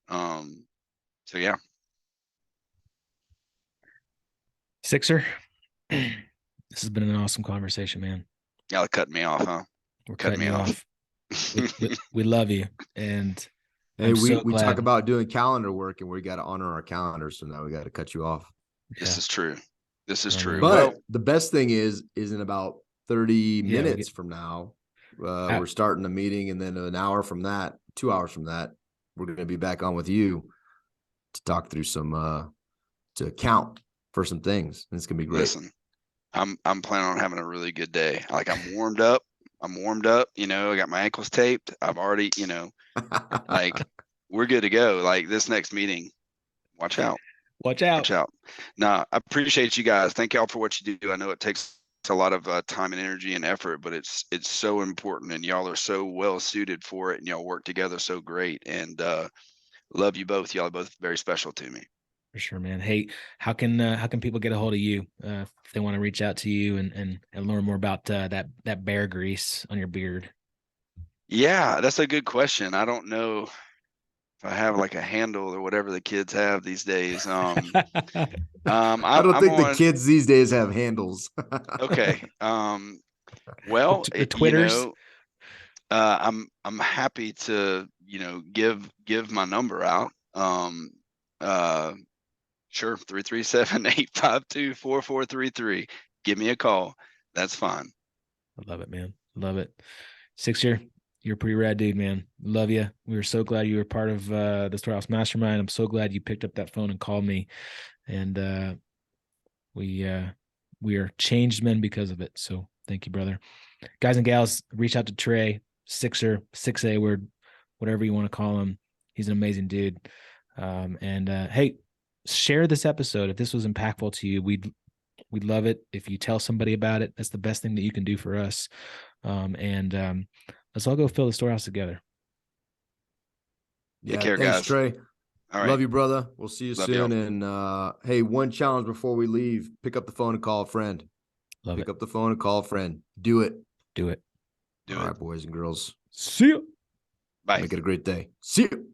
C: So yeah.
A: Sixer, this has been an awesome conversation, man.
C: Y'all cut me off, huh?
A: We're cutting you off. we love you. And
B: hey, we talk about doing calendar work, and we got to honor our calendars. So now we got to cut you off.
C: This is true. This is true.
B: But the best thing is in about 30 minutes from now, we're starting the meeting, and then an hour from that, 2 hours from that, we're going to be back on with you to talk through some to account for some things. And it's going to be great.
C: Listen, I'm planning on having a really good day. Like I'm warmed up. I got my ankles taped. I've already, like we're good to go. Like this next meeting, watch out.
A: Watch out.
C: Nah, I appreciate you guys. Thank y'all for what you do. I know it takes a lot of time and energy and effort, but it's so important, and y'all are so well suited for it, and y'all work together so great. And love you both. Y'all are both very special to me.
A: For sure, man. Hey, how can people get a hold of you if they want to reach out to you and learn more about that bear grease on your beard?
C: Yeah, that's a good question. I don't know if I have like a handle or whatever the kids have these days. I
B: don't think the kids these days have handles.
C: Okay. Well,
A: the Twitters.
C: I'm happy to give my number out. Sure, 337-852-4433. Give me a call. That's fine.
A: I love it, man. Love it. Sixer, you're a pretty rad dude, man. Love you. We were so glad you were part of the Storehouse Mastermind. I'm so glad you picked up that phone and called me. And we are changed men because of it. So thank you, brother. Guys and gals, reach out to Trey, Sixer, 6A word, whatever you want to call him. He's an amazing dude. Hey, share this episode. If this was impactful to you, we'd love it if you tell somebody about it. That's the best thing that you can do for us. Let's all go fill the storehouse together.
C: Yeah, take care,
B: thanks,
C: guys.
B: Trey.
C: All right.
B: Love you, brother. We'll see you soon. And hey, one challenge before we leave: pick up the phone and call a friend. Pick up the phone and call a friend. Do it.
A: Do it.
B: All right, boys and girls.
A: See you.
C: Bye.
B: Make it a great day. See you.